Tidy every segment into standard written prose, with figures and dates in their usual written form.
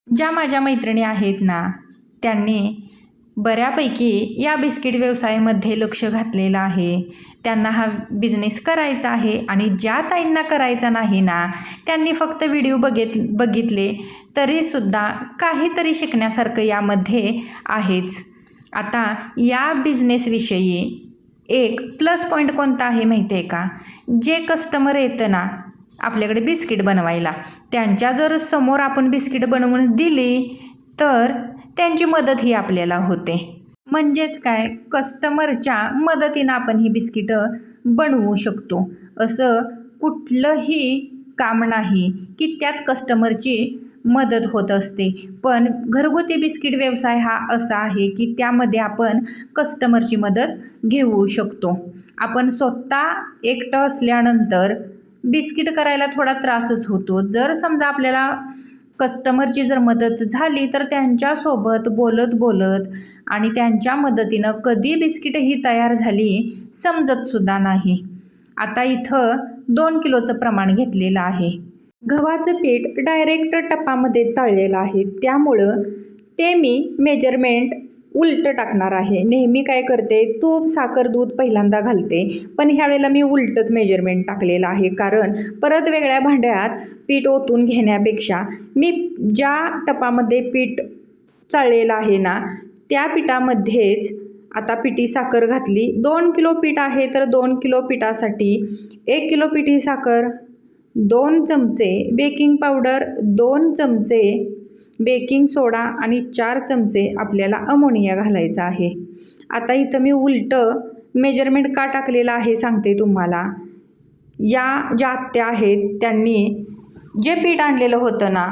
ज्या माझ्या मैत्रिणी आहेत ना, त्यांनी बऱ्यापैकी या बिस्किट व्यवसायामध्ये लक्ष घातलेलं आहे. त्यांना हा बिझनेस करायचा आहे आणि ज्या ताईंना करायचा नाही ना, त्यांनी फक्त व्हिडिओ बघितले तरीसुद्धा काहीतरी शिकण्यासारखं यामध्ये आहेच. आता या बिझनेसविषयी एक प्लस पॉईंट कोणता आहे माहिती आहे का? जे कस्टमर येतं ना आपल्याकडे बिस्किट बनवायला, त्यांच्या जर समोर आपण बिस्किट बनवून दिली तर त्यांची मदतही आपल्याला होते. म्हणजेच काय, कस्टमरच्या मदतीनं आपण ही बिस्किटं बनवू शकतो. असं कुठलंही काम नाही की त्यात कस्टमरची मदत होत असते. पण घरगुती बिस्किट व्यवसाय हा असा आहे की त्यामध्ये आपण कस्टमरची मदत घेऊ शकतो. आपण स्वतः एकटं असल्यानंतर बिस्किट करायला थोडा त्रासच होतो. जर समजा आपल्याला कस्टमरची जर मदत झाली तर त्यांच्यासोबत बोलत बोलत आणि त्यांच्या मदतीनं कधी बिस्किट ही तयार झाली समजतसुद्धा नाही. आता इथं 2 किलोचं प्रमाण घेतलेलं आहे. गव्हाचं पीठ डायरेक्ट टपामध्ये चाळलेलं आहे, त्यामुळं ते मी मेजरमेंट उलटं टाकणार आहे. नेहमी काय करते, तूप साखर दूध पहिल्यांदा घालते, पण ह्यावेळेला मी उलटंच मेजरमेंट टाकलेलं आहे. कारण परत वेगळ्या भांड्यात पीठ ओतून घेण्यापेक्षा मी ज्या टपामध्ये पीठ चाळलेलं आहे ना त्या पिठामध्येच आता पिठी साखर घातली. 2 किलो पीठ आहे तर 2 किलो पिठासाठी 1 किलो पिठी साखर, 2 चमचे बेकिंग पावडर, 2 चमचे बेकिंग सोडा आणि 4 चमचे आपल्याला अमोनिया घालायचा आहे. आता इथं मी उलटं मेजरमेंट का टाकलेलं आहे सांगते तुम्हाला. या ज्या आत्या आहेत त्यांनी जे पीठ आणलेलं होतं ना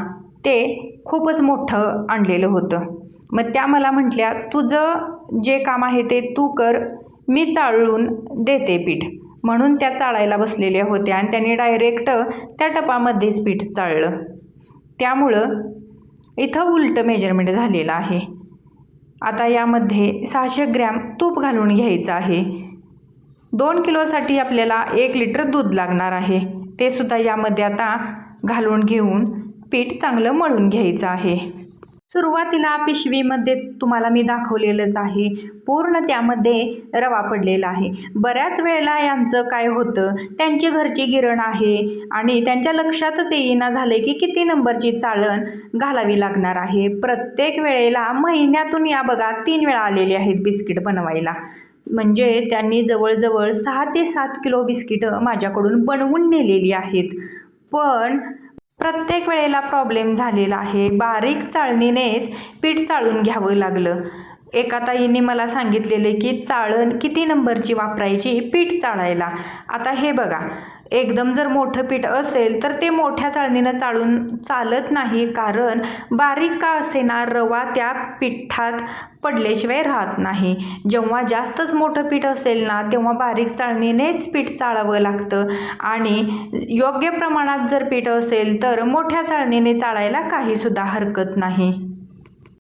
ते खूपच मोठं आणलेलं होतं. मग त्या मला म्हटल्या, तुझं जे काम आहे ते तू कर, मी चाळून देते पीठ. म्हणून त्या चाळायला बसलेल्या होत्या आणि त्यांनी डायरेक्ट त्या टपामध्येच पीठ चाळलं. त्यामुळं इथं उलटं मेजरमेंट झालेलं आहे. आता यामध्ये 600 ग्रॅम तूप घालून घ्यायचं आहे. 2 किलोसाठी आपल्याला 1 लिटर दूध लागणार आहे. ते सुद्धा यामध्ये आता घालून घेऊन पीठ चांगलं मळून घ्यायचं आहे. सुरुवातीला पिशवीमध्ये तुम्हाला मी दाखवलेलंच आहे, पूर्ण त्यामध्ये रवा पडलेला आहे. बऱ्याच वेळेला यांचं काय होतं, त्यांची घरची गिरण आहे आणि त्यांच्या लक्षातच येईना झाले की किती नंबरची चाळण घालावी लागणार आहे. प्रत्येक वेळेला महिन्यातून या बघा 3 वेळा आलेले आहेत बिस्किट बनवायला. म्हणजे त्यांनी जवळजवळ 6 ते 7 किलो बिस्किटं माझ्याकडून बनवून नेलेली आहेत. पण प्रत्येक वेळेला प्रॉब्लेम झालेला आहे, बारीक चाळणीनेच पीठ चाळून घ्यावं लागलं. एका ताईंनी मला सांगितलेले की चाळण किती नंबरची वापरायची पीठ चाळायला. आता हे बघा, एकदम जर मोठं पीठ असेल तर ते मोठ्या चाळणीनं चाळून चालत नाही, कारण बारीक का असेना रवा त्या पिठात पडल्याशिवाय राहत नाही. जेव्हा जास्तच मोठं पीठ असेल ना तेव्हा बारीक चाळणीनेच पीठ चाळावं लागतं आणि योग्य प्रमाणात जर पीठ असेल तर मोठ्या चाळणीने चाळायला काहीसुद्धा हरकत नाही.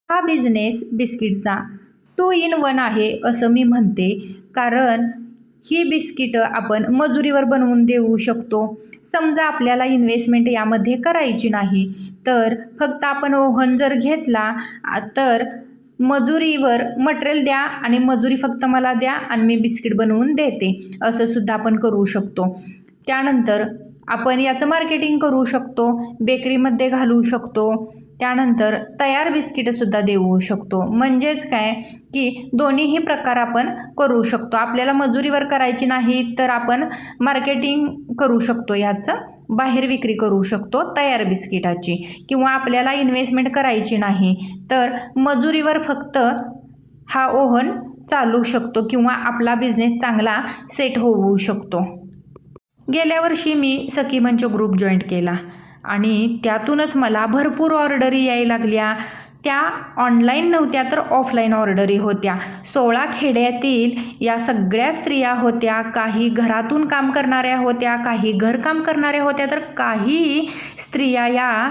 हा बिझनेस बिस्किटचा 2 in 1 आहे असं मी म्हणते. कारण ही बिस्किटं आपण मजुरीवर बनवून देऊ शकतो. समजा आपल्याला इन्व्हेस्टमेंट यामध्ये करायची नाही तर फक्त आपण ओव्हन जर घेतला तर मजुरीवर मटेरियल द्या आणि मजुरी फक्त मला द्या आणि मी बिस्किट बनवून देते, असं सुद्धा आपण करू शकतो. त्यानंतर आपण याचं मार्केटिंग करू शकतो, बेकरीमध्ये घालू शकतो. त्यानंतर तयार बिस्किटंसुद्धा देऊ शकतो. म्हणजेच काय की दोन्हीही प्रकार आपण करू शकतो. आपल्याला मजुरीवर करायची नाही तर आपण मार्केटिंग करू शकतो, याचं बाहेर विक्री करू शकतो तयार बिस्किटाची. किंवा आपल्याला इन्व्हेस्टमेंट करायची नाही तर मजुरीवर फक्त हा ओव्हन चालू शकतो किंवा आपला बिझनेस चांगला सेट होऊ शकतो. गेल्या वर्षी मी सखी मंच ग्रुप जॉईंट केला आणि त्यातूनच मला भरपूर ऑर्डरी यायला लागल्या. त्या ऑनलाईन नव्हत्या तर ऑफलाईन ऑर्डरी होत्या. 16 खेड्यातील या सगळ्या स्त्रिया होत्या. काही घरातून काम करणाऱ्या होत्या, काही घरकाम करणाऱ्या होत्या, तर काही स्त्रिया या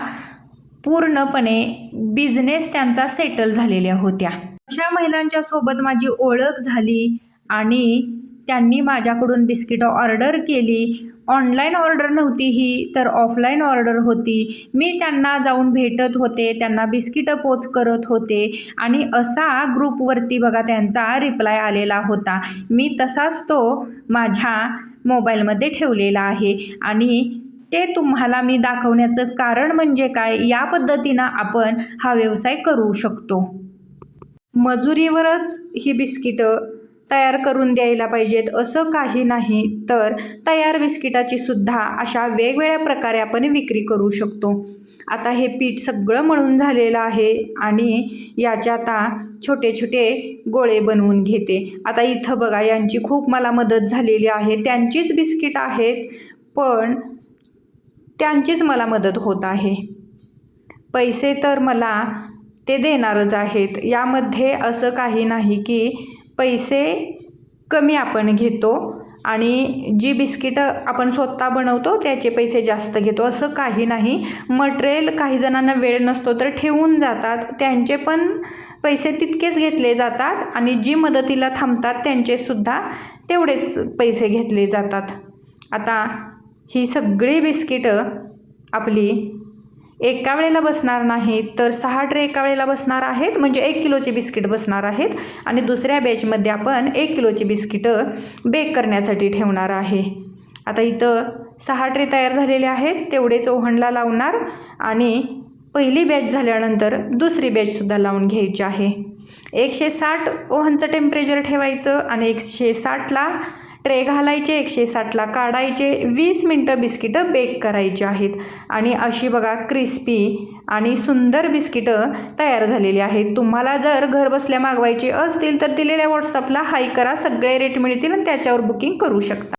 पूर्णपणे बिझनेस त्यांचा सेटल झालेल्या होत्या. अशा महिलांच्या सोबत माझी ओळख झाली आणि त्यांनी माझ्याकडून बिस्किटं ऑर्डर केली. ऑनलाईन ऑर्डर नव्हती ही, तर ऑफलाईन ऑर्डर होती. मी त्यांना जाऊन भेटत होते, त्यांना बिस्किटं पोच करत होते आणि असा ग्रुपवरती बघा त्यांचा रिप्लाय आलेला होता. मी तसाच तो माझ्या मोबाईलमध्ये ठेवलेला आहे आणि ते तुम्हाला मी दाखवण्याचं कारण म्हणजे काय, या पद्धतीनं आपण हा व्यवसाय करू शकतो. मजुरीवरच ही बिस्किटं तयार करून द्यायला पाहिजेत असं काही नाही, तर तयार बिस्किटाची सुद्धा अशा वेगवेगळ्या प्रकारे आपण विक्री करू शकतो. आता हे पीठ सगळं मळून झालेलं आहे आणि याचे आता छोटे छोटे गोळे बनवून घेते. आता इथं बघा यांची खूप मला मदत झालेली आहे. त्यांचीच बिस्किट आहेत, पण त्यांचीच मला मदत होत आहे. पैसे तर मला ते देणारच आहेत. यामध्ये असं काही नाही की पैसे कमी आपण घेतो आणि जी बिस्किटं आपण स्वतः बनवतो त्याचे पैसे जास्त घेतो असं काही नाही. मटेरियल काही जणांना वेळ नसतो तर ठेवून जातात, त्यांचे पण पैसे तितकेच घेतले जातात आणि जी मदतीला थांबतात त्यांचेसुद्धा तेवढेच पैसे घेतले जातात. आता ही सगळी बिस्किटं आपली एका वेळेला बसणार नाहीत, तर 6 ट्रे एका वेळेला बसणार आहेत, म्हणजे 1 किलोचे बिस्किट बसणार आहेत आणि दुसऱ्या बॅचमध्ये आपण 1 किलोची बिस्किटं बेक करण्यासाठी ठेवणार आहे. आता इथं 6 ट्रे तयार झालेले आहेत, तेवढेच ओव्हनला लावणार आणि पहिली बॅच झाल्यानंतर दुसरी बॅचसुद्धा लावून घ्यायची आहे. 160 ओव्हनचं टेम्परेचर ठेवायचं आणि 160ला ट्रे घालायचे, 160ला काढायचे. 20 मिनटं बिस्किटं बेक करायची आहेत आणि अशी बघा क्रिस्पी आणि सुंदर बिस्किटं तयार झालेली आहेत. तुम्हाला जर घर बसल्या मागवायची असतील तर दिलेल्या व्हॉट्सअपला हाय करा, सगळे रेट मिळतील आणि त्याच्यावर बुकिंग करू शकता.